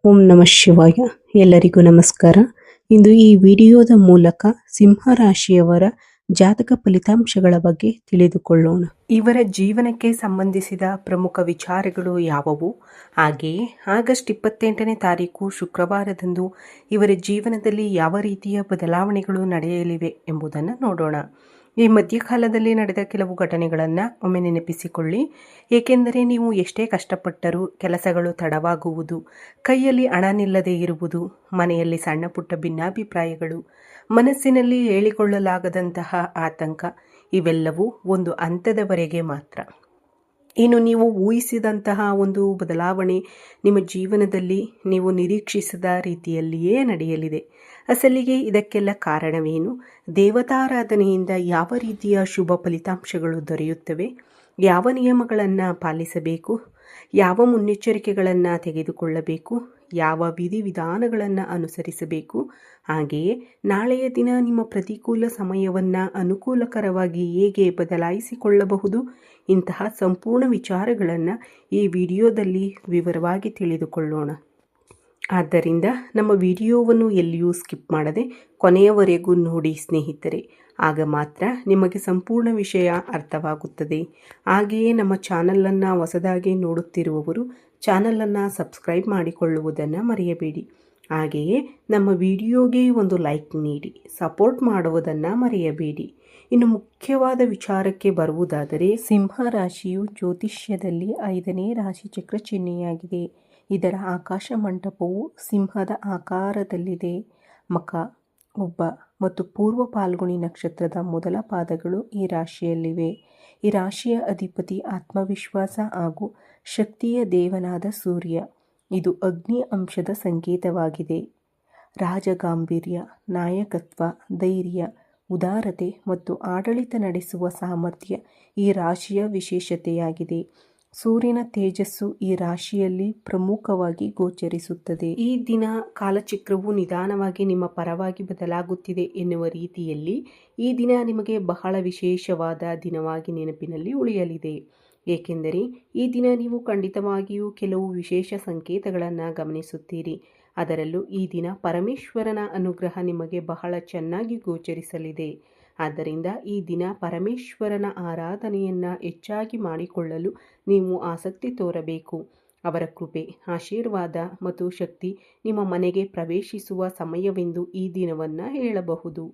ಓಂ ನಮಃ ಶಿವಾಯ. ಎಲ್ಲರಿಗೂ ನಮಸ್ಕಾರ. ಇಂದು ಈ ವಿಡಿಯೋದ ಮೂಲಕ ಸಿಂಹ ರಾಶಿಯವರ ಜಾತಕ ಫಲಿತಾಂಶಗಳ ಬಗ್ಗೆ ತಿಳಿದುಕೊಳ್ಳೋಣ. ಇವರ ಜೀವನಕ್ಕೆ ಸಂಬಂಧಿಸಿದ ಪ್ರಮುಖ ವಿಚಾರಗಳು ಯಾವುವು, ಹಾಗೆಯೇ ಆಗಸ್ಟ್ 28ನೇ ತಾರೀಕು ಶುಕ್ರವಾರದಂದು ಇವರ ಜೀವನದಲ್ಲಿ ಯಾವ ರೀತಿಯ ಬದಲಾವಣೆಗಳು ನಡೆಯಲಿವೆ ಎಂಬುದನ್ನು ನೋಡೋಣ. ಈ ಮಧ್ಯಕಾಲದಲ್ಲಿ ನಡೆದ ಕೆಲವು ಘಟನೆಗಳನ್ನು ಒಮ್ಮೆ ನೆನಪಿಸಿಕೊಳ್ಳಿ. ಏಕೆಂದರೆ ನೀವು ಎಷ್ಟೇ ಕಷ್ಟಪಟ್ಟರೂ ಕೆಲಸಗಳು ತಡವಾಗುವುದು, ಕೈಯಲ್ಲಿ ಹಣ ನಿಲ್ಲದೆ ಇರುವುದು, ಮನೆಯಲ್ಲಿ ಸಣ್ಣ ಪುಟ್ಟ ಭಿನ್ನಾಭಿಪ್ರಾಯಗಳು, ಮನಸ್ಸಿನಲ್ಲಿ ಹೇಳಿಕೊಳ್ಳಲಾಗದಂತಹ ಆತಂಕ ಇವೆಲ್ಲವೂ ಒಂದು ಹಂತದವರೆಗೆ ಮಾತ್ರ. ಇನ್ನು ನೀವು ಊಹಿಸಿದಂತಹ ಒಂದು ಬದಲಾವಣೆ ನಿಮ್ಮ ಜೀವನದಲ್ಲಿ ನೀವು ನಿರೀಕ್ಷಿಸಿದ ರೀತಿಯಲ್ಲಿಯೇ ನಡೆಯಲಿದೆ. ಅಸಲಿಗೆ ಇದಕ್ಕೆಲ್ಲ ಕಾರಣವೇನು? ದೇವತಾರಾಧನೆಯಿಂದ ಯಾವ ರೀತಿಯ ಶುಭ ಫಲಿತಾಂಶಗಳು ದೊರೆಯುತ್ತವೆ? ಯಾವ ನಿಯಮಗಳನ್ನು ಪಾಲಿಸಬೇಕು? ಯಾವ ಮುನ್ನೆಚ್ಚರಿಕೆಗಳನ್ನು ತೆಗೆದುಕೊಳ್ಳಬೇಕು? ಯಾವ ವಿಧಿವಿಧಾನಗಳನ್ನು ಅನುಸರಿಸಬೇಕು? ಹಾಗೆಯೇ ನಾಳೆಯ ದಿನ ನಿಮ್ಮ ಪ್ರತಿಕೂಲ ಸಮಯವನ್ನು ಅನುಕೂಲಕರವಾಗಿ ಹೇಗೆ ಬದಲಾಯಿಸಿಕೊಳ್ಳಬಹುದು? ಇಂತಹ ಸಂಪೂರ್ಣ ವಿಚಾರಗಳನ್ನು ಈ ವಿಡಿಯೋದಲ್ಲಿ ವಿವರವಾಗಿ ತಿಳಿದುಕೊಳ್ಳೋಣ. ಆದ್ದರಿಂದ ನಮ್ಮ ವಿಡಿಯೋವನ್ನು ಎಲ್ಲಿಯೂ ಸ್ಕಿಪ್ ಮಾಡದೆ ಕೊನೆಯವರೆಗೂ ನೋಡಿ ಸ್ನೇಹಿತರೆ. ಆಗ ಮಾತ್ರ ನಿಮಗೆ ಸಂಪೂರ್ಣ ವಿಷಯ ಅರ್ಥವಾಗುತ್ತದೆ. ಹಾಗೆಯೇ ನಮ್ಮ ಚಾನಲನ್ನು ಹೊಸದಾಗಿ ನೋಡುತ್ತಿರುವವರು ಚಾನಲನ್ನು ಸಬ್ಸ್ಕ್ರೈಬ್ ಮಾಡಿಕೊಳ್ಳುವುದನ್ನು ಮರೆಯಬೇಡಿ. ಹಾಗೆಯೇ ನಮ್ಮ ವಿಡಿಯೋಗೆ ಒಂದು ಲೈಕ್ ನೀಡಿ ಸಪೋರ್ಟ್ ಮಾಡುವುದನ್ನು ಮರೆಯಬೇಡಿ. ಇನ್ನು ಮುಖ್ಯವಾದ ವಿಚಾರಕ್ಕೆ ಬರುವುದಾದರೆ, ಸಿಂಹ ರಾಶಿಯು ಜ್ಯೋತಿಷ್ಯದಲ್ಲಿ 5ನೇ ರಾಶಿ ಚಕ್ರ ಚಿಹ್ನೆಯಾಗಿದೆ. ಇದರ ಆಕಾಶ ಮಂಟಪವು ಸಿಂಹದ ಆಕಾರದಲ್ಲಿದೆ. ಮಖ, ಉಬ್ಬ ಮತ್ತು ಪೂರ್ವ ಪಾಲ್ಗುಣಿ ನಕ್ಷತ್ರದ ಮೊದಲ ಪಾದಗಳು ಈ ರಾಶಿಯಲ್ಲಿವೆ. ಈ ರಾಶಿಯ ಅಧಿಪತಿ ಆತ್ಮವಿಶ್ವಾಸ ಹಾಗೂ ಶಕ್ತಿಯ ದೇವನಾದ ಸೂರ್ಯ. ಇದು ಅಗ್ನಿ ಅಂಶದ ಸಂಕೇತವಾಗಿದೆ. ರಾಜಗಾಂಭೀರ್ಯ, ನಾಯಕತ್ವ, ಧೈರ್ಯ, ಉದಾರತೆ ಮತ್ತು ಆಡಳಿತ ನಡೆಸುವ ಸಾಮರ್ಥ್ಯ ಈ ರಾಶಿಯ ವಿಶೇಷತೆಯಾಗಿದೆ. ಸೂರ್ಯನ ತೇಜಸ್ಸು ಈ ರಾಶಿಯಲ್ಲಿ ಪ್ರಮುಖವಾಗಿ ಗೋಚರಿಸುತ್ತದೆ. ಈ ದಿನ ಕಾಲಚಕ್ರವು ನಿಧಾನವಾಗಿ ನಿಮ್ಮ ಪರವಾಗಿ ಬದಲಾಗುತ್ತಿದೆ ಎನ್ನುವ ರೀತಿಯಲ್ಲಿ ಈ ದಿನ ನಿಮಗೆ ಬಹಳ ವಿಶೇಷವಾದ ದಿನವಾಗಿ ನೆನಪಿನಲ್ಲಿ ಉಳಿಯಲಿದೆ. ಏಕೆಂದರೆ ಈ ದಿನ ನೀವು ಖಂಡಿತವಾಗಿಯೂ ಕೆಲವು ವಿಶೇಷ ಸಂಕೇತಗಳನ್ನು ಗಮನಿಸುತ್ತೀರಿ. ಅದರಲ್ಲೂ ಈ ದಿನ ಪರಮೇಶ್ವರನ ಅನುಗ್ರಹ ನಿಮಗೆ ಬಹಳ ಚೆನ್ನಾಗಿ ಗೋಚರಿಸಲಿದೆ. ಆದ್ದರಿಂದ ಈ ದಿನ ಪರಮೇಶ್ವರನ ಆರಾಧನೆಯನ್ನು ಹೆಚ್ಚಾಗಿ ಮಾಡಿಕೊಳ್ಳಲು ನೀವು ಆಸಕ್ತಿ ತೋರಬೇಕು. ಅವರ ಕೃಪೆ, ಆಶೀರ್ವಾದ ಮತ್ತು ಶಕ್ತಿ ನಿಮ್ಮ ಮನೆಗೆ ಪ್ರವೇಶಿಸುವ ಸಮಯವೆಂದು ಈ ದಿನವನ್ನು ಹೇಳಬಹುದು.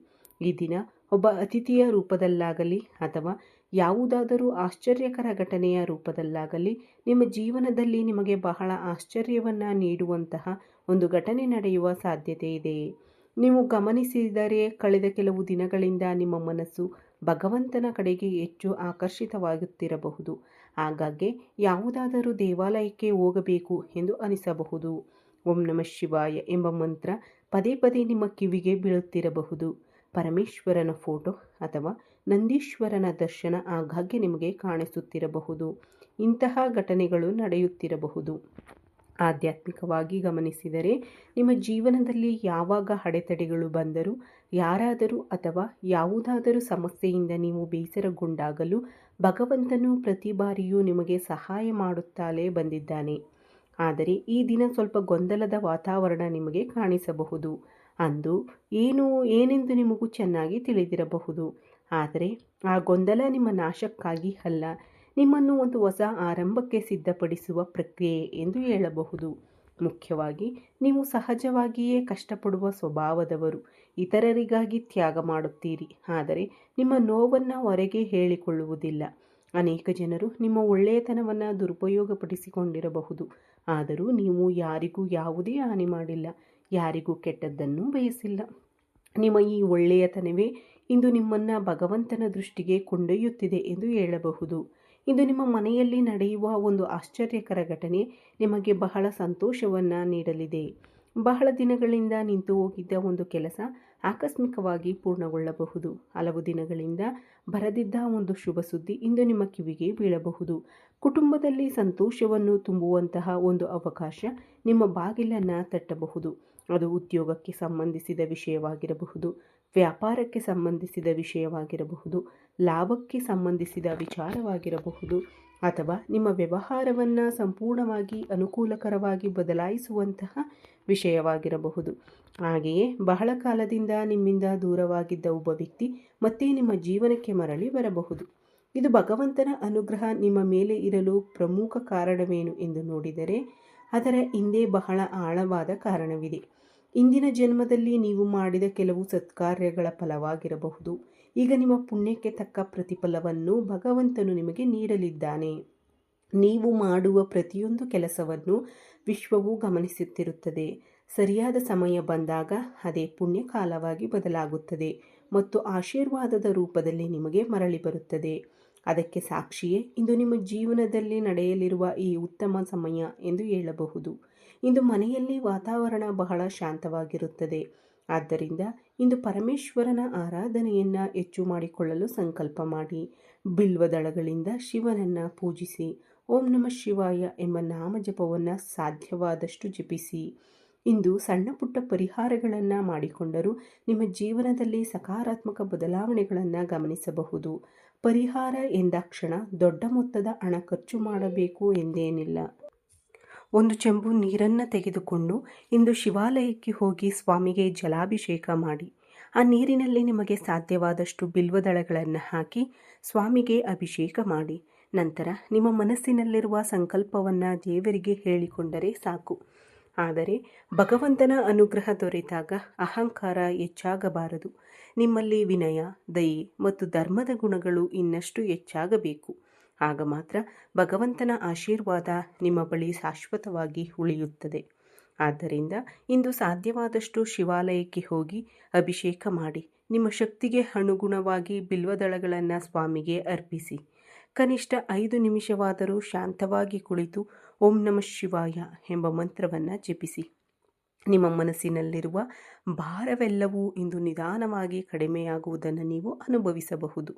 ಈ ದಿನ ಒಬ್ಬ ಅತಿಥಿಯ ರೂಪದಲ್ಲಾಗಲಿ ಅಥವಾ ಯಾವುದಾದರೂ ಆಶ್ಚರ್ಯಕರ ಘಟನೆಯ ರೂಪದಲ್ಲಾಗಲಿ ನಿಮ್ಮ ಜೀವನದಲ್ಲಿ ನಿಮಗೆ ಬಹಳ ಆಶ್ಚರ್ಯವನ್ನು ನೀಡುವಂತಹ ಒಂದು ಘಟನೆ ನಡೆಯುವ ಸಾಧ್ಯತೆ ಇದೆ. ನೀವು ಗಮನಿಸಿದರೆ ಕಳೆದ ಕೆಲವು ದಿನಗಳಿಂದ ನಿಮ್ಮ ಮನಸ್ಸು ಭಗವಂತನ ಕಡೆಗೆ ಹೆಚ್ಚು ಆಕರ್ಷಿತವಾಗುತ್ತಿರಬಹುದು. ಆಗಾಗ್ಗೆ ಯಾವುದಾದರೂ ದೇವಾಲಯಕ್ಕೆ ಹೋಗಬೇಕು ಎಂದು ಅನಿಸಬಹುದು. ಓಂ ನಮಃ ಶಿವಾಯ ಎಂಬ ಮಂತ್ರ ಪದೇ ಪದೇ ನಿಮ್ಮ ಕಿವಿಗೆ ಬೀಳುತ್ತಿರಬಹುದು. ಪರಮೇಶ್ವರನ ಫೋಟೋ ಅಥವಾ ನಂದೀಶ್ವರನ ದರ್ಶನ ಆಗಾಗ್ಗೆ ನಿಮಗೆ ಕಾಣಿಸುತ್ತಿರಬಹುದು. ಇಂತಹ ಘಟನೆಗಳು ನಡೆಯುತ್ತಿರಬಹುದು. ಆಧ್ಯಾತ್ಮಿಕವಾಗಿ ಗಮನಿಸಿದರೆ ನಿಮ್ಮ ಜೀವನದಲ್ಲಿ ಯಾವಾಗ ಅಡೆತಡೆಗಳು ಬಂದರೂ, ಯಾರಾದರೂ ಅಥವಾ ಯಾವುದಾದರೂ ಸಮಸ್ಯೆಯಿಂದ ನೀವು ಬೇಸರಗೊಂಡಾಗಲೂ ಭಗವಂತನು ಪ್ರತಿ ಬಾರಿಯೂ ನಿಮಗೆ ಸಹಾಯ ಮಾಡುತ್ತಲೇ ಬಂದಿದ್ದಾನೆ. ಆದರೆ ಈ ದಿನ ಸ್ವಲ್ಪ ಗೊಂದಲದ ವಾತಾವರಣ ನಿಮಗೆ ಕಾಣಿಸಬಹುದು. ಅಂದು ಏನೆಂದು ನಿಮಗೂ ಚೆನ್ನಾಗಿ ತಿಳಿದಿರಬಹುದು. ಆದರೆ ಆ ಗೊಂದಲ ನಿಮ್ಮ ನಾಶಕ್ಕಾಗಿ ಅಲ್ಲ, ನಿಮ್ಮನ್ನು ಒಂದು ಹೊಸ ಆರಂಭಕ್ಕೆ ಸಿದ್ಧಪಡಿಸುವ ಪ್ರಕ್ರಿಯೆ ಎಂದು ಹೇಳಬಹುದು. ಮುಖ್ಯವಾಗಿ ನೀವು ಸಹಜವಾಗಿಯೇ ಕಷ್ಟಪಡುವ ಸ್ವಭಾವದವರು. ಇತರರಿಗಾಗಿ ತ್ಯಾಗ ಮಾಡುತ್ತೀರಿ, ಆದರೆ ನಿಮ್ಮ ನೋವನ್ನು ಹೊರಗೆ ಹೇಳಿಕೊಳ್ಳುವುದಿಲ್ಲ. ಅನೇಕ ಜನರು ನಿಮ್ಮ ಒಳ್ಳೆಯತನವನ್ನು ದುರುಪಯೋಗಪಡಿಸಿಕೊಂಡಿರಬಹುದು. ಆದರೂ ನೀವು ಯಾರಿಗೂ ಯಾವುದೇ ಹಾನಿ ಮಾಡಿಲ್ಲ, ಯಾರಿಗೂ ಕೆಟ್ಟದ್ದನ್ನು ಬಯಸಿಲ್ಲ. ನಿಮ್ಮ ಈ ಒಳ್ಳೆಯತನವೇ ಇಂದು ನಿಮ್ಮನ್ನು ಭಗವಂತನ ದೃಷ್ಟಿಗೆ ಕೊಂಡೊಯ್ಯುತ್ತಿದೆ ಎಂದು ಹೇಳಬಹುದು. ಇಂದು ನಿಮ್ಮ ಮನೆಯಲ್ಲಿ ನಡೆಯುವ ಒಂದು ಆಶ್ಚರ್ಯಕರ ಘಟನೆ ನಿಮಗೆ ಬಹಳ ಸಂತೋಷವನ್ನು ನೀಡಲಿದೆ. ಬಹಳ ದಿನಗಳಿಂದ ನಿಂತು ಹೋಗಿದ್ದ ಒಂದು ಕೆಲಸ ಆಕಸ್ಮಿಕವಾಗಿ ಪೂರ್ಣಗೊಳ್ಳಬಹುದು. ಹಲವು ದಿನಗಳಿಂದ ಬರದಿದ್ದ ಒಂದು ಶುಭ ಸುದ್ದಿ ಇಂದು ನಿಮ್ಮ ಕಿವಿಗೆ ಬೀಳಬಹುದು. ಕುಟುಂಬದಲ್ಲಿ ಸಂತೋಷವನ್ನು ತುಂಬುವಂತಹ ಒಂದು ಅವಕಾಶ ನಿಮ್ಮ ಬಾಗಿಲನ್ನು ತಟ್ಟಬಹುದು. ಅದು ಉದ್ಯೋಗಕ್ಕೆ ಸಂಬಂಧಿಸಿದ ವಿಷಯವಾಗಿರಬಹುದು, ವ್ಯಾಪಾರಕ್ಕೆ ಸಂಬಂಧಿಸಿದ ವಿಷಯವಾಗಿರಬಹುದು, ಲಾಭಕ್ಕೆ ಸಂಬಂಧಿಸಿದ ವಿಚಾರವಾಗಿರಬಹುದು, ಅಥವಾ ನಿಮ್ಮ ವ್ಯವಹಾರವನ್ನು ಸಂಪೂರ್ಣವಾಗಿ ಅನುಕೂಲಕರವಾಗಿ ಬದಲಾಯಿಸುವಂತಹ ವಿಷಯವಾಗಿರಬಹುದು. ಹಾಗೆಯೇ ಬಹಳ ಕಾಲದಿಂದ ನಿಮ್ಮಿಂದ ದೂರವಾಗಿದ್ದ ಒಬ್ಬ ವ್ಯಕ್ತಿ ಮತ್ತೆ ನಿಮ್ಮ ಜೀವನಕ್ಕೆ ಮರಳಿ ಬರಬಹುದು. ಇದು ಭಗವಂತನ ಅನುಗ್ರಹ ನಿಮ್ಮ ಮೇಲೆ ಇರಲು ಪ್ರಮುಖ ಕಾರಣವೇನು ಎಂದು ನೋಡಿದರೆ ಅದರ ಹಿಂದೆ ಬಹಳ ಆಳವಾದ ಕಾರಣವಿದೆ. ಇಂದಿನ ಜನ್ಮದಲ್ಲಿ ನೀವು ಮಾಡಿದ ಕೆಲವು ಸತ್ಕಾರ್ಯಗಳ ಫಲವಾಗಿರಬಹುದು. ಈಗ ನಿಮ್ಮ ಪುಣ್ಯಕ್ಕೆ ತಕ್ಕ ಪ್ರತಿಫಲವನ್ನು ಭಗವಂತನು ನಿಮಗೆ ನೀಡಲಿದ್ದಾನೆ. ನೀವು ಮಾಡುವ ಪ್ರತಿಯೊಂದು ಕೆಲಸವನ್ನು ವಿಶ್ವವು ಗಮನಿಸುತ್ತಿರುತ್ತದೆ. ಸರಿಯಾದ ಸಮಯ ಬಂದಾಗ ಅದೇ ಪುಣ್ಯ ಕಾಲವಾಗಿ ಬದಲಾಗುತ್ತದೆ ಮತ್ತು ಆಶೀರ್ವಾದದ ರೂಪದಲ್ಲಿ ನಿಮಗೆ ಮರಳಿ ಬರುತ್ತದೆ. ಅದಕ್ಕೆ ಸಾಕ್ಷಿಯೇ ಇಂದು ನಿಮ್ಮ ಜೀವನದಲ್ಲಿ ನಡೆಯಲಿರುವ ಈ ಉತ್ತಮ ಸಮಯ ಎಂದು ಹೇಳಬಹುದು. ಇಂದು ಮನೆಯಲ್ಲಿ ವಾತಾವರಣ ಬಹಳ ಶಾಂತವಾಗಿರುತ್ತದೆ. ಆದ್ದರಿಂದ ಇಂದು ಪರಮೇಶ್ವರನ ಆರಾಧನೆಯನ್ನು ಹೆಚ್ಚು ಮಾಡಿಕೊಳ್ಳಲು ಸಂಕಲ್ಪ ಮಾಡಿ. ಬಿಲ್ವದಳಗಳಿಂದ ಶಿವನನ್ನು ಪೂಜಿಸಿ. ಓಂ ನಮಃ ಶಿವಾಯ ಎಂಬ ನಾಮಜಪವನ್ನು ಸಾಧ್ಯವಾದಷ್ಟು ಜಪಿಸಿ. ಇಂದು ಸಣ್ಣ ಪುಟ್ಟ ಪರಿಹಾರಗಳನ್ನು ಮಾಡಿಕೊಂಡರೂ ನಿಮ್ಮ ಜೀವನದಲ್ಲಿ ಸಕಾರಾತ್ಮಕ ಬದಲಾವಣೆಗಳನ್ನು ಗಮನಿಸಬಹುದು. ಪರಿಹಾರ ಎಂದಾಕ್ಷಣ ದೊಡ್ಡ ಮೊತ್ತದ ಹಣ ಖರ್ಚು ಮಾಡಬೇಕು ಎಂದೇನಿಲ್ಲ. ಒಂದು ಚೆಂಬು ನೀರನ್ನು ತೆಗೆದುಕೊಂಡು ಇಂದು ಶಿವಾಲಯಕ್ಕೆ ಹೋಗಿ ಸ್ವಾಮಿಗೆ ಜಲಾಭಿಷೇಕ ಮಾಡಿ. ಆ ನೀರಿನಲ್ಲಿ ನಿಮಗೆ ಸಾಧ್ಯವಾದಷ್ಟು ಬಿಲ್ವದಳಗಳನ್ನು ಹಾಕಿ ಸ್ವಾಮಿಗೆ ಅಭಿಷೇಕ ಮಾಡಿ. ನಂತರ ನಿಮ್ಮ ಮನಸ್ಸಿನಲ್ಲಿರುವ ಸಂಕಲ್ಪವನ್ನು ದೇವರಿಗೆ ಹೇಳಿಕೊಂಡರೆ ಸಾಕು. ಆದರೆ ಭಗವಂತನ ಅನುಗ್ರಹ ದೊರೆತಾಗ ಅಹಂಕಾರ ಹೆಚ್ಚಾಗಬಾರದು. ನಿಮ್ಮಲ್ಲಿ ವಿನಯ, ದಯೆ ಮತ್ತು ಧರ್ಮದ ಗುಣಗಳು ಇನ್ನಷ್ಟು ಹೆಚ್ಚಾಗಬೇಕು. ಆಗ ಮಾತ್ರ ಭಗವಂತನ ಆಶೀರ್ವಾದ ನಿಮ್ಮ ಬಳಿ ಶಾಶ್ವತವಾಗಿ ಉಳಿಯುತ್ತದೆ. ಆದ್ದರಿಂದ ಇಂದು ಸಾಧ್ಯವಾದಷ್ಟು ಶಿವಾಲಯಕ್ಕೆ ಹೋಗಿ ಅಭಿಷೇಕ ಮಾಡಿ. ನಿಮ್ಮ ಶಕ್ತಿಗೆ ಅನುಗುಣವಾಗಿ ಬಿಲ್ವದಳಗಳನ್ನು ಸ್ವಾಮಿಗೆ ಅರ್ಪಿಸಿ. ಕನಿಷ್ಠ 5 ನಿಮಿಷವಾದರೂ ಶಾಂತವಾಗಿ ಕುಳಿತು ಓಂ ನಮಃ ಶಿವಾಯ ಎಂಬ ಮಂತ್ರವನ್ನು ಜಪಿಸಿ. ನಿಮ್ಮ ಮನಸ್ಸಿನಲ್ಲಿರುವ ಭಾರವೆಲ್ಲವೂ ಇಂದು ನಿಧಾನವಾಗಿ ಕಡಿಮೆಯಾಗುವುದನ್ನು ನೀವು ಅನುಭವಿಸಬಹುದು.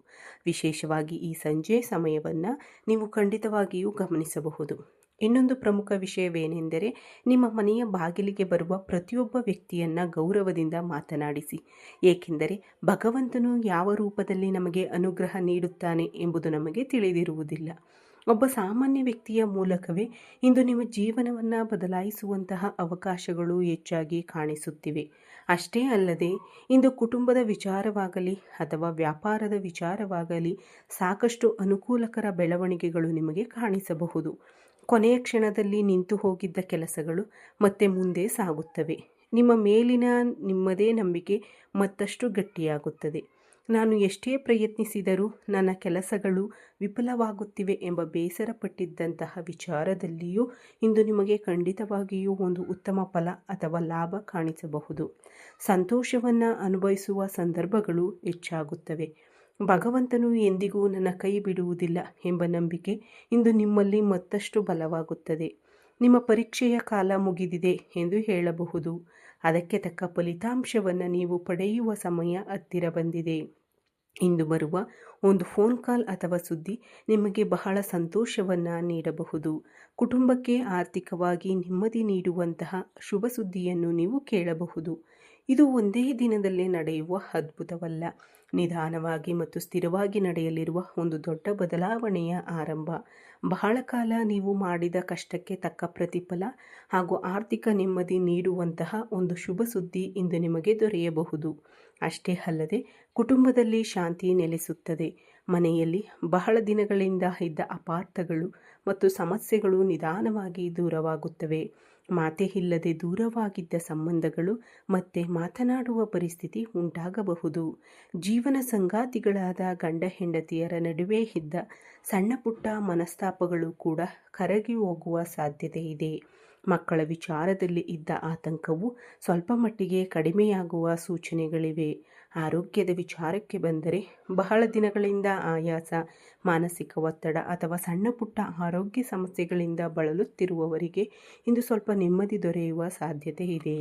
ವಿಶೇಷವಾಗಿ ಈ ಸಂಜೆ ಸಮಯವನ್ನು ನೀವು ಖಂಡಿತವಾಗಿಯೂ ಗಮನಿಸಬಹುದು. ಇನ್ನೊಂದು ಪ್ರಮುಖ ವಿಷಯವೇನೆಂದರೆ ನಿಮ್ಮ ಮನೆಯ ಬಾಗಿಲಿಗೆ ಬರುವ ಪ್ರತಿಯೊಬ್ಬ ವ್ಯಕ್ತಿಯನ್ನು ಗೌರವದಿಂದ ಮಾತನಾಡಿಸಿ. ಏಕೆಂದರೆ ಭಗವಂತನು ಯಾವ ರೂಪದಲ್ಲಿ ನಮಗೆ ಅನುಗ್ರಹ ನೀಡುತ್ತಾನೆ ಎಂಬುದು ನಮಗೆ ತಿಳಿದಿರುವುದಿಲ್ಲ. ಒಬ್ಬ ಸಾಮಾನ್ಯ ವ್ಯಕ್ತಿಯ ಮೂಲಕವೇ ಇಂದು ನಿಮ್ಮ ಜೀವನವನ್ನು ಬದಲಾಯಿಸುವಂತಹ ಅವಕಾಶಗಳು ಹೆಚ್ಚಾಗಿ ಕಾಣಿಸುತ್ತಿವೆ. ಅಷ್ಟೇ ಅಲ್ಲದೆ ಇಂದು ಕುಟುಂಬದ ವಿಚಾರವಾಗಲಿ ಅಥವಾ ವ್ಯಾಪಾರದ ವಿಚಾರವಾಗಲಿ ಸಾಕಷ್ಟು ಅನುಕೂಲಕರ ಬೆಳವಣಿಗೆಗಳು ನಿಮಗೆ ಕಾಣಿಸಬಹುದು. ಕೊನೆಯ ಕ್ಷಣದಲ್ಲಿ ನಿಂತು ಹೋಗಿದ್ದ ಕೆಲಸಗಳು ಮತ್ತೆ ಮುಂದೆ ಸಾಗುತ್ತವೆ. ನಿಮ್ಮ ಮೇಲಿನ ನಿಮ್ಮದೇ ನಂಬಿಕೆ ಮತ್ತಷ್ಟು ಗಟ್ಟಿಯಾಗುತ್ತದೆ. ನಾನು ಎಷ್ಟೇ ಪ್ರಯತ್ನಿಸಿದರೂ ನನ್ನ ಕೆಲಸಗಳು ವಿಫಲವಾಗುತ್ತಿವೆ ಎಂಬ ಬೇಸರಪಟ್ಟಿದ್ದಂತಹ ವಿಚಾರದಲ್ಲಿಯೂ ಇಂದು ನಿಮಗೆ ಖಂಡಿತವಾಗಿಯೂ ಒಂದು ಉತ್ತಮ ಫಲ ಅಥವಾ ಲಾಭ ಕಾಣಿಸಬಹುದು. ಸಂತೋಷವನ್ನು ಅನುಭವಿಸುವ ಸಂದರ್ಭಗಳು ಹೆಚ್ಚಾಗುತ್ತವೆ. ಭಗವಂತನು ಎಂದಿಗೂ ನನ್ನ ಕೈ ಬಿಡುವುದಿಲ್ಲ ಎಂಬ ನಂಬಿಕೆ ಇಂದು ನಿಮ್ಮಲ್ಲಿ ಮತ್ತಷ್ಟು ಬಲವಾಗುತ್ತದೆ. ನಿಮ್ಮ ಪರೀಕ್ಷೆಯ ಕಾಲ ಮುಗಿದಿದೆ ಎಂದು ಹೇಳಬಹುದು. ಅದಕ್ಕೆ ತಕ್ಕ ಫಲಿತಾಂಶವನ್ನು ನೀವು ಪಡೆಯುವ ಸಮಯ ಹತ್ತಿರ ಬಂದಿದೆ. ಇಂದು ಬರುವ ಒಂದು ಫೋನ್ ಕಾಲ್ ಅಥವಾ ಸುದ್ದಿ ನಿಮಗೆ ಬಹಳ ಸಂತೋಷವನ್ನು ನೀಡಬಹುದು. ಕುಟುಂಬಕ್ಕೆ ಆರ್ಥಿಕವಾಗಿ ನೆಮ್ಮದಿ ನೀಡುವಂತಹ ಶುಭ ಸುದ್ದಿಯನ್ನು ನೀವು ಕೇಳಬಹುದು. ಇದು ಒಂದೇ ದಿನದಲ್ಲೇ ನಡೆಯುವ ಅದ್ಭುತವಲ್ಲ. ನಿಧಾನವಾಗಿ ಮತ್ತು ಸ್ಥಿರವಾಗಿ ನಡೆಯಲಿರುವ ಒಂದು ದೊಡ್ಡ ಬದಲಾವಣೆಯ ಆರಂಭ. ಬಹಳ ಕಾಲ ನೀವು ಮಾಡಿದ ಕಷ್ಟಕ್ಕೆ ತಕ್ಕ ಪ್ರತಿಫಲ ಹಾಗೂ ಆರ್ಥಿಕ ನೆಮ್ಮದಿ ನೀಡುವಂತಹ ಒಂದು ಶುಭ ಸುದ್ದಿ ಇಂದು ನಿಮಗೆ ದೊರೆಯಬಹುದು. ಅಷ್ಟೇ ಅಲ್ಲದೆ ಕುಟುಂಬದಲ್ಲಿ ಶಾಂತಿ ನೆಲೆಸುತ್ತದೆ. ಮನೆಯಲ್ಲಿ ಬಹಳ ದಿನಗಳಿಂದ ಇದ್ದ ಅಪಾರ್ಥಗಳು ಮತ್ತು ಸಮಸ್ಯೆಗಳು ನಿಧಾನವಾಗಿ ದೂರವಾಗುತ್ತವೆ. ಮಾತೇ ಇಲ್ಲದೆ ದೂರವಾಗಿದ್ದ ಸಂಬಂಧಗಳು ಮತ್ತೆ ಮಾತನಾಡುವ ಪರಿಸ್ಥಿತಿ ಉಂಟಾಗಬಹುದು. ಜೀವನ ಸಂಗಾತಿಗಳಾದ ಗಂಡ ಹೆಂಡತಿಯರ ನಡುವೆ ಇದ್ದ ಸಣ್ಣ ಪುಟ್ಟ ಮನಸ್ತಾಪಗಳು ಕೂಡ ಕರಗಿ ಹೋಗುವ ಸಾಧ್ಯತೆ ಇದೆ. ಮಕ್ಕಳ ವಿಚಾರದಲ್ಲಿ ಇದ್ದ ಆತಂಕವು ಸ್ವಲ್ಪ ಮಟ್ಟಿಗೆ ಕಡಿಮೆಯಾಗುವ ಸೂಚನೆಗಳಿವೆ. ಆರೋಗ್ಯದ ವಿಚಾರಕ್ಕೆ ಬಂದರೆ ಬಹಳ ದಿನಗಳಿಂದ ಆಯಾಸ, ಮಾನಸಿಕ ಒತ್ತಡ ಅಥವಾ ಸಣ್ಣ ಪುಟ್ಟ ಆರೋಗ್ಯ ಸಮಸ್ಯೆಗಳಿಂದ ಬಳಲುತ್ತಿರುವವರಿಗೆ ಇಂದು ಸ್ವಲ್ಪ ನೆಮ್ಮದಿ ದೊರೆಯುವ ಸಾಧ್ಯತೆ ಇದೆ.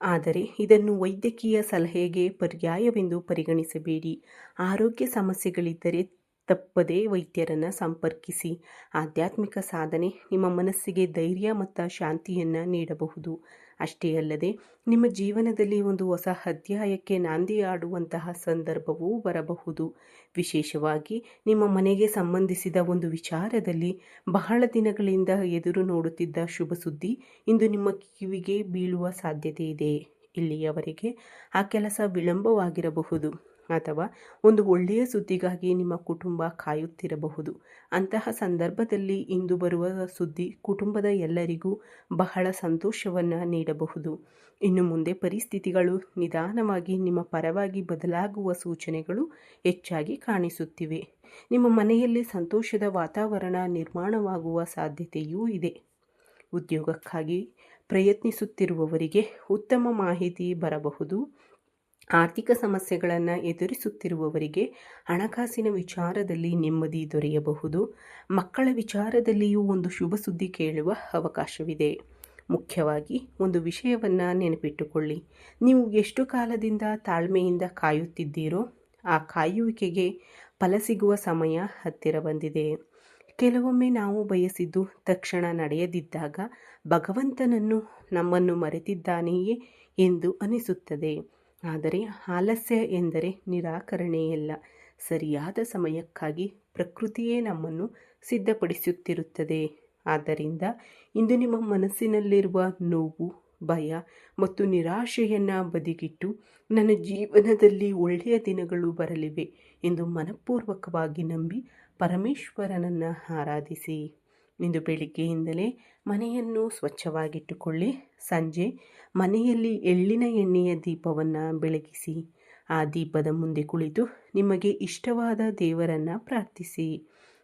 ಆದರೆ ಇದನ್ನು ವೈದ್ಯಕೀಯ ಸಲಹೆಗೆ ಪರ್ಯಾಯವೆಂದು ಪರಿಗಣಿಸಬೇಡಿ. ಆರೋಗ್ಯ ಸಮಸ್ಯೆಗಳಿದ್ದರೆ ತಪ್ಪದೇ ವೈದ್ಯರನ್ನು ಸಂಪರ್ಕಿಸಿ. ಆಧ್ಯಾತ್ಮಿಕ ಸಾಧನೆ ನಿಮ್ಮ ಮನಸ್ಸಿಗೆ ಧೈರ್ಯ ಮತ್ತು ಶಾಂತಿಯನ್ನು ನೀಡಬಹುದು. ಅಷ್ಟೇ ಅಲ್ಲದೆ ನಿಮ್ಮ ಜೀವನದಲ್ಲಿ ಒಂದು ಹೊಸ ಅಧ್ಯಾಯಕ್ಕೆ ನಾಂದಿಯಾಡುವಂತಹ ಸಂದರ್ಭವೂ ಬರಬಹುದು. ವಿಶೇಷವಾಗಿ ನಿಮ್ಮ ಮನೆಗೆ ಸಂಬಂಧಿಸಿದ ಒಂದು ವಿಚಾರದಲ್ಲಿ ಬಹಳ ದಿನಗಳಿಂದ ಎದುರು ನೋಡುತ್ತಿದ್ದ ಶುಭ ಸುದ್ದಿ ಇಂದು ನಿಮ್ಮ ಕಿವಿಗೆ ಬೀಳುವ ಸಾಧ್ಯತೆ ಇದೆ. ಇಲ್ಲಿಯವರೆಗೆ ಆ ಕೆಲಸ ವಿಳಂಬವಾಗಿರಬಹುದು ಅಥವಾ ಒಂದು ಒಳ್ಳೆಯ ಸುದ್ದಿಗಾಗಿ ನಿಮ್ಮ ಕುಟುಂಬ ಕಾಯುತ್ತಿರಬಹುದು. ಅಂತಹ ಸಂದರ್ಭದಲ್ಲಿ ಇಂದು ಬರುವ ಸುದ್ದಿ ಕುಟುಂಬದ ಎಲ್ಲರಿಗೂ ಬಹಳ ಸಂತೋಷವನ್ನು ನೀಡಬಹುದು. ಇನ್ನು ಮುಂದೆ ಪರಿಸ್ಥಿತಿಗಳು ನಿಧಾನವಾಗಿ ನಿಮ್ಮ ಪರವಾಗಿ ಬದಲಾಗುವ ಸೂಚನೆಗಳು ಹೆಚ್ಚಾಗಿ ಕಾಣಿಸುತ್ತಿವೆ. ನಿಮ್ಮ ಮನೆಯಲ್ಲಿ ಸಂತೋಷದ ವಾತಾವರಣ ನಿರ್ಮಾಣವಾಗುವ ಸಾಧ್ಯತೆಯೂ ಇದೆ. ಉದ್ಯೋಗಕ್ಕಾಗಿ ಪ್ರಯತ್ನಿಸುತ್ತಿರುವವರಿಗೆ ಉತ್ತಮ ಮಾಹಿತಿ ಬರಬಹುದು. ಆರ್ಥಿಕ ಸಮಸ್ಯೆಗಳನ್ನು ಎದುರಿಸುತ್ತಿರುವವರಿಗೆ ಹಣಕಾಸಿನ ವಿಚಾರದಲ್ಲಿ ನೆಮ್ಮದಿ ದೊರೆಯಬಹುದು. ಮಕ್ಕಳ ವಿಚಾರದಲ್ಲಿಯೂ ಒಂದು ಶುಭ ಸುದ್ದಿ ಕೇಳುವ ಅವಕಾಶವಿದೆ. ಮುಖ್ಯವಾಗಿ ಒಂದು ವಿಷಯವನ್ನು ನೆನಪಿಟ್ಟುಕೊಳ್ಳಿ. ನೀವು ಎಷ್ಟು ಕಾಲದಿಂದ ತಾಳ್ಮೆಯಿಂದ ಕಾಯುತ್ತಿದ್ದೀರೋ ಆ ಕಾಯುವಿಕೆಗೆ ಫಲ ಸಿಗುವ ಸಮಯ ಹತ್ತಿರ ಬಂದಿದೆ. ಕೆಲವೊಮ್ಮೆ ನಾವು ಬಯಸಿದ್ದು ತಕ್ಷಣ ನಡೆಯದಿದ್ದಾಗ ಭಗವಂತನನ್ನು ನಮ್ಮನ್ನು ಮರೆತಿದ್ದಾನೆಯೇ ಎಂದು ಅನಿಸುತ್ತದೆ. ಆದರೆ ಆಲಸ್ಯ ಎಂದರೆ ನಿರಾಕರಣೆಯಲ್ಲ, ಸರಿಯಾದ ಸಮಯಕ್ಕಾಗಿ ಪ್ರಕೃತಿಯೇ ನಮ್ಮನ್ನು ಸಿದ್ಧಪಡಿಸುತ್ತಿರುತ್ತದೆ. ಆದ್ದರಿಂದ ಇಂದು ನಿಮ್ಮ ಮನಸ್ಸಿನಲ್ಲಿರುವ ನೋವು, ಭಯ ಮತ್ತು ನಿರಾಶೆಯನ್ನು ಬದಿಗಿಟ್ಟು ನನ್ನ ಜೀವನದಲ್ಲಿ ಒಳ್ಳೆಯ ದಿನಗಳು ಬರಲಿವೆ ಎಂದು ಮನಪೂರ್ವಕವಾಗಿ ನಂಬಿ ಪರಮೇಶ್ವರನನ್ನು ಆರಾಧಿಸಿ. ಇಂದು ಬೆಳಿಗ್ಗೆಯಿಂದಲೇ ಮನೆಯನ್ನು ಸ್ವಚ್ಛವಾಗಿಟ್ಟುಕೊಳ್ಳಿ. ಸಂಜೆ ಮನೆಯಲ್ಲಿ ಎಳ್ಳಿನ ಎಣ್ಣೆಯ ದೀಪವನ್ನು ಬೆಳಗಿಸಿ. ಆ ದೀಪದ ಮುಂದೆ ಕುಳಿತು ನಿಮಗೆ ಇಷ್ಟವಾದ ದೇವರನ್ನು ಪ್ರಾರ್ಥಿಸಿ.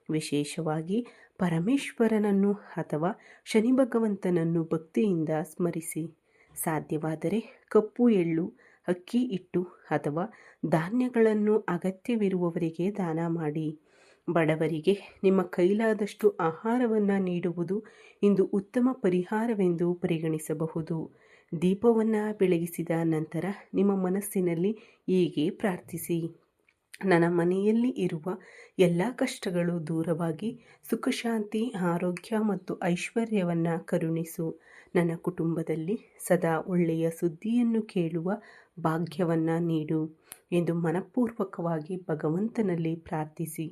ವಿಶೇಷವಾಗಿ ಪರಮೇಶ್ವರನನ್ನು ಅಥವಾ ಶನಿ ಭಗವಂತನನ್ನು ಭಕ್ತಿಯಿಂದ ಸ್ಮರಿಸಿ. ಸಾಧ್ಯವಾದರೆ ಕಪ್ಪು ಎಳ್ಳು, ಅಕ್ಕಿ ಹಿಟ್ಟು ಅಥವಾ ಧಾನ್ಯಗಳನ್ನು ಅಗತ್ಯವಿರುವವರಿಗೆ ದಾನ ಮಾಡಿ. ಬಡವರಿಗೆ ನಿಮ್ಮ ಕೈಲಾದಷ್ಟು ಆಹಾರವನ್ನು ನೀಡುವುದು ಇಂದು ಉತ್ತಮ ಪರಿಹಾರವೆಂದು ಪರಿಗಣಿಸಬಹುದು. ದೀಪವನ್ನು ಬೆಳಗಿಸಿದ ನಂತರ ನಿಮ್ಮ ಮನಸ್ಸಿನಲ್ಲಿ ಹೀಗೆ ಪ್ರಾರ್ಥಿಸಿ: ನನ್ನ ಮನೆಯಲ್ಲಿ ಇರುವ ಎಲ್ಲ ಕಷ್ಟಗಳು ದೂರವಾಗಿ ಸುಖ, ಶಾಂತಿ, ಆರೋಗ್ಯ ಮತ್ತು ಐಶ್ವರ್ಯವನ್ನು ಕರುಣಿಸು. ನನ್ನ ಕುಟುಂಬದಲ್ಲಿ ಸದಾ ಒಳ್ಳೆಯ ಸುದ್ದಿಯನ್ನು ಕೇಳುವ ಭಾಗ್ಯವನ್ನು ನೀಡು ಎಂದು ಮನಪೂರ್ವಕವಾಗಿ ಭಗವಂತನಲ್ಲಿ ಪ್ರಾರ್ಥಿಸಿ.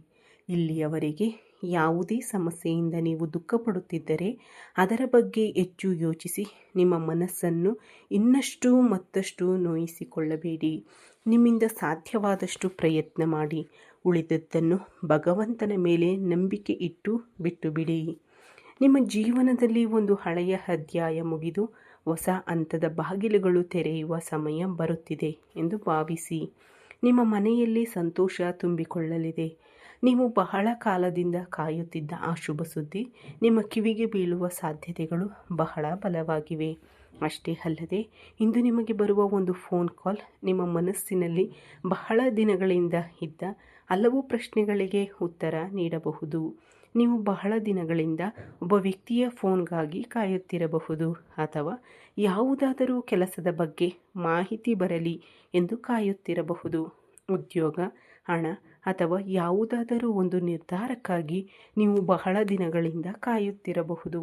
ಇಲ್ಲಿಯವರೆಗೆ ಯಾವುದೇ ಸಮಸ್ಯೆಯಿಂದ ನೀವು ದುಃಖಪಡುತ್ತಿದ್ದರೆ ಅದರ ಬಗ್ಗೆ ಹೆಚ್ಚು ಯೋಚಿಸಿ ನಿಮ್ಮ ಮನಸ್ಸನ್ನು ಇನ್ನಷ್ಟು ಮತ್ತಷ್ಟು ನೋಯಿಸಿಕೊಳ್ಳಬೇಡಿ. ನಿಮ್ಮಿಂದ ಸಾಧ್ಯವಾದಷ್ಟು ಪ್ರಯತ್ನ ಮಾಡಿ. ಉಳಿದದ್ದನ್ನು ಭಗವಂತನ ಮೇಲೆ ನಂಬಿಕೆ ಇಟ್ಟು ಬಿಟ್ಟು ಬಿಡಿ. ನಿಮ್ಮ ಜೀವನದಲ್ಲಿ ಒಂದು ಹಳೆಯ ಅಧ್ಯಾಯ ಮುಗಿದು ಹೊಸ ಹಂತದ ಬಾಗಿಲುಗಳು ತೆರೆಯುವ ಸಮಯ ಬರುತ್ತಿದೆ ಎಂದು ಭಾವಿಸಿ. ನಿಮ್ಮ ಮನೆಯಲ್ಲಿ ಸಂತೋಷ ತುಂಬಿಕೊಳ್ಳಲಿದೆ. ನೀವು ಬಹಳ ಕಾಲದಿಂದ ಕಾಯುತ್ತಿದ್ದ ಆ ಶುಭ ಸುದ್ದಿ ನಿಮ್ಮ ಕಿವಿಗೆ ಬೀಳುವ ಸಾಧ್ಯತೆಗಳು ಬಹಳ ಬಲವಾಗಿವೆ. ಅಷ್ಟೇ ಅಲ್ಲದೆ ಇಂದು ನಿಮಗೆ ಬರುವ ಒಂದು ಫೋನ್ ಕಾಲ್ ನಿಮ್ಮ ಮನಸ್ಸಿನಲ್ಲಿ ಬಹಳ ದಿನಗಳಿಂದ ಇದ್ದ ಹಲವು ಪ್ರಶ್ನೆಗಳಿಗೆ ಉತ್ತರ ನೀಡಬಹುದು. ನೀವು ಬಹಳ ದಿನಗಳಿಂದ ಒಬ್ಬ ವ್ಯಕ್ತಿಯ ಫೋನ್ಗಾಗಿ ಕಾಯುತ್ತಿರಬಹುದು ಅಥವಾ ಯಾವುದಾದರೂ ಕೆಲಸದ ಬಗ್ಗೆ ಮಾಹಿತಿ ಬರಲಿ ಎಂದು ಕಾಯುತ್ತಿರಬಹುದು. ಉದ್ಯೋಗ, ಹಣ ಅಥವಾ ಯಾವುದಾದರೂ ಒಂದು ನಿರ್ಧಾರಕ್ಕಾಗಿ ನೀವು ಬಹಳ ದಿನಗಳಿಂದ ಕಾಯುತ್ತಿರಬಹುದು.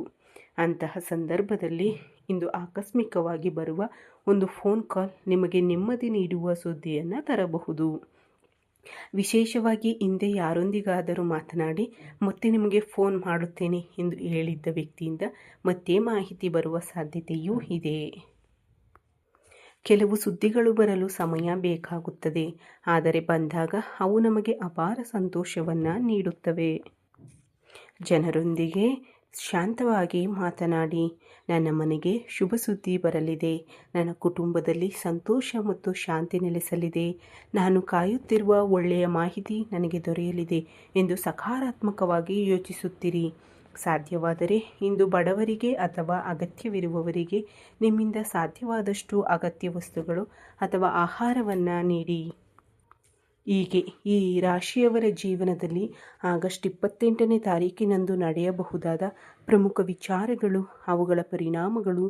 ಅಂತಹ ಸಂದರ್ಭದಲ್ಲಿ ಇಂದು ಆಕಸ್ಮಿಕವಾಗಿ ಬರುವ ಒಂದು ಫೋನ್ ಕಾಲ್ ನಿಮಗೆ ನೆಮ್ಮದಿ ನೀಡುವ ಸುದ್ದಿಯನ್ನು ತರಬಹುದು. ವಿಶೇಷವಾಗಿ ಹಿಂದೆ ಯಾರೊಂದಿಗಾದರೂ ಮಾತನಾಡಿ ಮತ್ತೆ ನಿಮಗೆ ಫೋನ್ ಮಾಡುತ್ತೇನೆ ಎಂದು ಹೇಳಿದ್ದ ವ್ಯಕ್ತಿಯಿಂದ ಮತ್ತೆ ಮಾಹಿತಿ ಬರುವ ಸಾಧ್ಯತೆಯೂ ಇದೆ. ಕೆಲವು ಸುದ್ದಿಗಳು ಬರಲು ಸಮಯ ಬೇಕಾಗುತ್ತದೆ, ಆದರೆ ಬಂದಾಗ ಅವು ನಮಗೆ ಅಪಾರ ಸಂತೋಷವನ್ನು ನೀಡುತ್ತವೆ. ಜನರೊಂದಿಗೆ ಶಾಂತವಾಗಿ ಮಾತನಾಡಿ. ನನ್ನ ಮನೆಗೆ ಶುಭ ಸುದ್ದಿ ಬರಲಿದೆ. ನನ್ನ ಕುಟುಂಬದಲ್ಲಿ ಸಂತೋಷ ಮತ್ತು ಶಾಂತಿ ನೆಲೆಸಲಿದೆ. ನಾನು ಕಾಯುತ್ತಿರುವ ಒಳ್ಳೆಯ ಮಾಹಿತಿ ನನಗೆ ದೊರೆಯಲಿದೆ ಎಂದು ಸಕಾರಾತ್ಮಕವಾಗಿ ಯೋಚಿಸುತ್ತೀರಿ. ಸಾಧ್ಯವಾದರೆ ಇಂದು ಬಡವರಿಗೆ ಅಥವಾ ಅಗತ್ಯವಿರುವವರಿಗೆ ನಿಮ್ಮಿಂದ ಸಾಧ್ಯವಾದಷ್ಟು ಅಗತ್ಯ ವಸ್ತುಗಳು ಅಥವಾ ಆಹಾರವನ್ನು ನೀಡಿ. ಹೀಗೆ ಈ ರಾಶಿಯವರ ಜೀವನದಲ್ಲಿ ಆಗಸ್ಟ್ 28ನೇ ತಾರೀಕಿನಂದು ನಡೆಯಬಹುದಾದ ಪ್ರಮುಖ ವಿಚಾರಗಳು, ಅವುಗಳ ಪರಿಣಾಮಗಳು,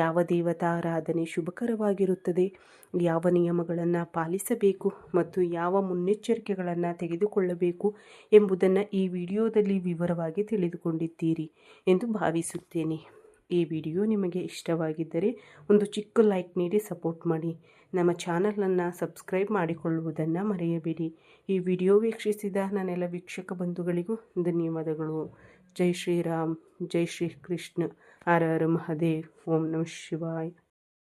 ಯಾವ ದೇವತಾರಾಧನೆ ಶುಭಕರವಾಗಿರುತ್ತದೆ, ಯಾವ ನಿಯಮಗಳನ್ನು ಪಾಲಿಸಬೇಕು ಮತ್ತು ಯಾವ ಮುನ್ನೆಚ್ಚರಿಕೆಗಳನ್ನು ತೆಗೆದುಕೊಳ್ಳಬೇಕು ಎಂಬುದನ್ನು ಈ ವಿಡಿಯೋದಲ್ಲಿ ವಿವರವಾಗಿ ತಿಳಿದುಕೊಂಡಿದ್ದೀರಿ ಎಂದು ಭಾವಿಸುತ್ತೇನೆ. ಈ ವಿಡಿಯೋ ನಿಮಗೆ ಇಷ್ಟವಾಗಿದ್ದರೆ ಒಂದು ಚಿಕ್ಕ ಲೈಕ್ ನೀಡಿ ಸಪೋರ್ಟ್ ಮಾಡಿ. ನಮ್ಮ ಚಾನಲನ್ನು ಸಬ್ಸ್ಕ್ರೈಬ್ ಮಾಡಿಕೊಳ್ಳುವುದನ್ನು ಮರೆಯಬೇಡಿ. ಈ ವಿಡಿಯೋ ವೀಕ್ಷಿಸಿದ ನನ್ನೆಲ್ಲ ವೀಕ್ಷಕ ಬಂಧುಗಳಿಗೂ ಧನ್ಯವಾದಗಳು. ಜೈ ಶ್ರೀರಾಮ್, ಜೈ ಶ್ರೀ ಕೃಷ್ಣ, ಹರ ಹರ ಮಹಾದೇವ್, ಓಂ ನಮಃ ಶಿವಾಯ.